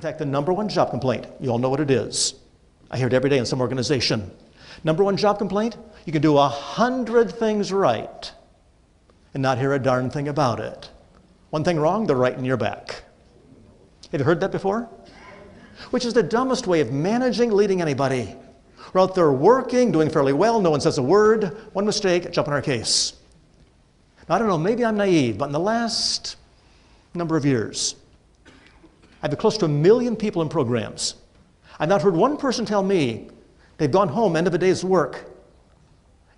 fact, the number one job complaint, you all know what it is. I hear it every day in some organization. Number one job complaint, you can do 100 things right and not hear a darn thing about it. One thing wrong, they're right in your back. Have you heard that before? Which is the dumbest way of managing, leading anybody. We're out there working, doing fairly well, no one says a word, one mistake, jump in our case. Now, I don't know, maybe I'm naive, but in the last number of years, I've had close to 1 million people in programs. I've not heard one person tell me they've gone home, end of a day's work,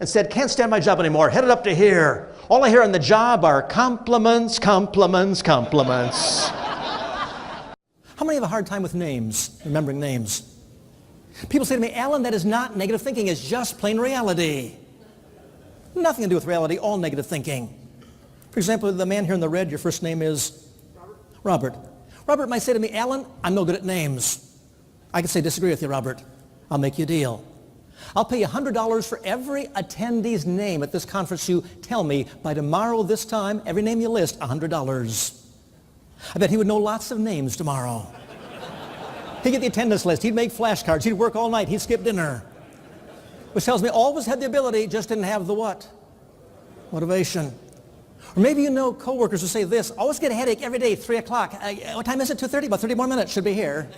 and said, can't stand my job anymore, headed up to here. All I hear on the job are compliments, compliments, compliments. How many have a hard time with names, remembering names? People say to me, Alan, that is not negative thinking, it's just plain reality. Nothing to do with reality, all negative thinking. For example, the man here in the red, your first name is? Robert. Robert might say to me, Alan, I'm no good at names. I can say, disagree with you, Robert. I'll make you a deal. I'll pay you $100 for every attendee's name at this conference you tell me by tomorrow this time, every name you list, $100. I bet he would know lots of names tomorrow. He'd get the attendance list, he'd make flashcards, he'd work all night, he'd skip dinner. Which tells me always had the ability, just didn't have the what? Motivation. Or maybe you know coworkers who say this, always get a headache every day, 3 o'clock. What time is it? 2:30? About 30 more minutes, should be here.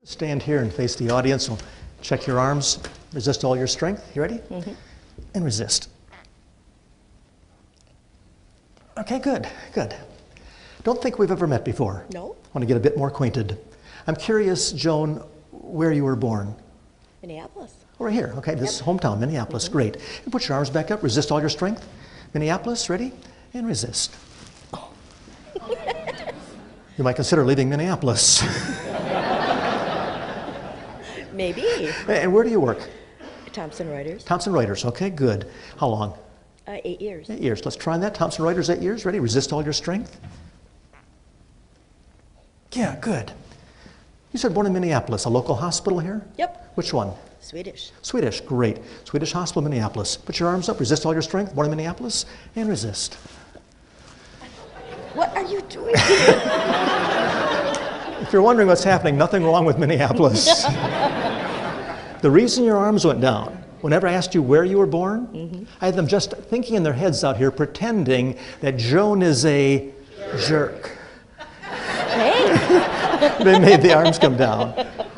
Stand here and face the audience. We'll check your arms. Resist all your strength. You ready? Mm-hmm. And resist. Okay, good, good. Don't think we've ever met before. No. I want to get a bit more acquainted. I'm curious, Joan, where you were born. Minneapolis. Over here, okay, this is hometown, Minneapolis, great. And put your arms back up, resist all your strength. Minneapolis, ready? And resist. Oh. You might consider leaving Minneapolis. Maybe. And where do you work? Thomson Reuters. Thomson Reuters, okay, good. How long? 8 years. 8 years, let's try that. Thomson Reuters, 8 years, ready? Resist all your strength. Yeah, good. You said born in Minneapolis, a local hospital here? Yep. Which one? Swedish. Swedish, great. Swedish hospital, Minneapolis. Put your arms up, resist all your strength, born in Minneapolis, and resist. What are you doing here? If you're wondering what's happening, nothing wrong with Minneapolis. The reason your arms went down, whenever I asked you where you were born, I had them just thinking in their heads out here, pretending that Joan is a jerk. Hey. They made the arms come down.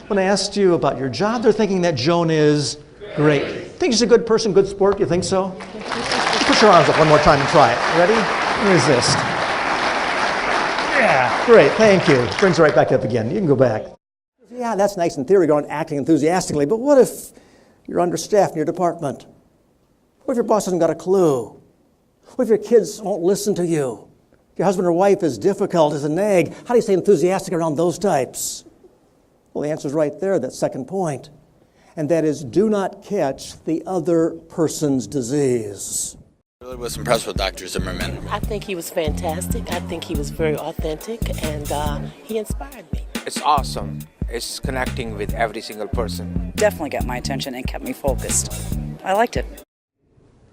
When I asked you about your job, they're thinking that Joan is great. Think she's a good person, good sport? You think so? Put your arms up one more time and try it. Ready? And resist. Yeah, great, thank you. Brings it right back up again. You can go back. Yeah, that's nice in theory, going acting enthusiastically, but what if you're understaffed in your department? What if your boss hasn't got a clue? What if your kids won't listen to you? If your husband or wife is difficult, is a nag, how do you stay enthusiastic around those types? Well, the answer's right there, that second point. And that is, do not catch the other person's disease. I really was impressed with Dr. Zimmerman. I think he was fantastic. I think he was very authentic, and he inspired me. It's awesome. It's connecting with every single person. Definitely got my attention and kept me focused. I liked it.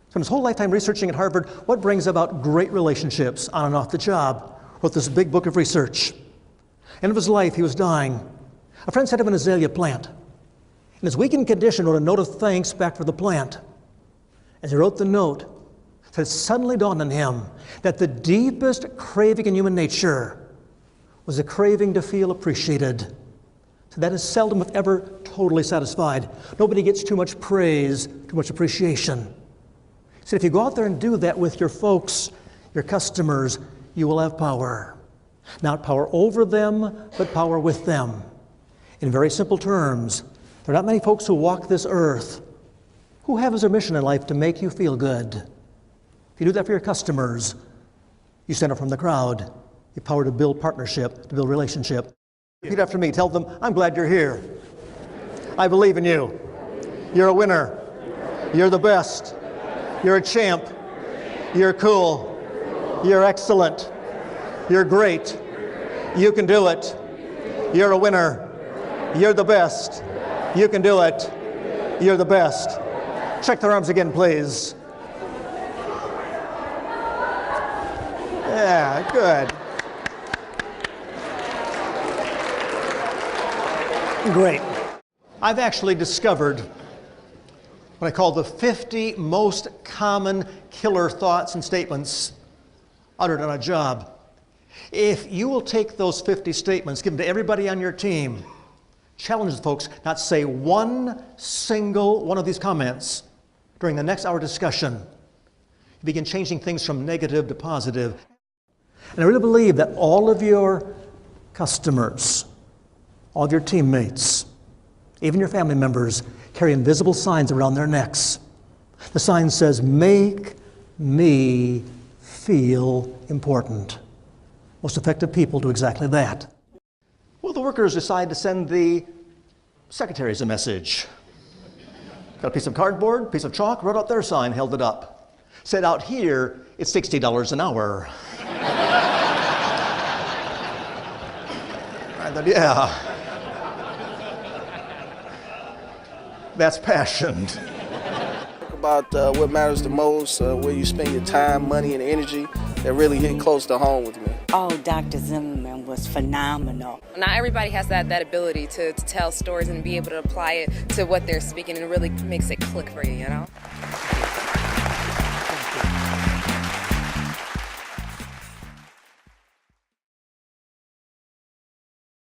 From his whole lifetime researching at Harvard, what brings about great relationships on and off the job? Wrote this big book of research. End of his life, he was dying. A friend sent him an azalea plant. In his weakened condition, wrote a note of thanks back for the plant. As he wrote the note, it suddenly dawned on him that the deepest craving in human nature was a craving to feel appreciated. So that is seldom, if ever, totally satisfied. Nobody gets too much praise, too much appreciation. So if you go out there and do that with your folks, your customers, you will have power. Not power over them, but power with them. In very simple terms, there are not many folks who walk this earth who have as their mission in life to make you feel good. If you do that for your customers, you stand up from the crowd. You have power to build partnership, to build relationship. Repeat after me. Tell them, I'm glad you're here. I believe in you. You're a winner. You're the best. You're a champ. You're cool. You're excellent. You're great. You can do it. You're a winner. You're the best. You can do it. You're the best. Check their arms again, please. Yeah, good. Great. I've actually discovered what I call the 50 most common killer thoughts and statements uttered on a job. If you will take those 50 statements, give them to everybody on your team, challenge the folks not to say one single one of these comments during the next hour discussion. You begin changing things from negative to positive. And I really believe that all of your customers, all of your teammates, even your family members, carry invisible signs around their necks. The sign says, "Make me feel important." Most effective people do exactly that. Well, the workers decide to send the secretaries a message. Got a piece of cardboard, piece of chalk, wrote out their sign, held it up. Said, "Out here, it's $60 an hour." I thought, yeah. That's passion. About what matters the most, where you spend your time, money, and energy, that really hit close to home with me. Oh, Dr. Zimmerman was phenomenal. Not everybody has that ability to tell stories and be able to apply it to what they're speaking, and it really makes it click for you, you know?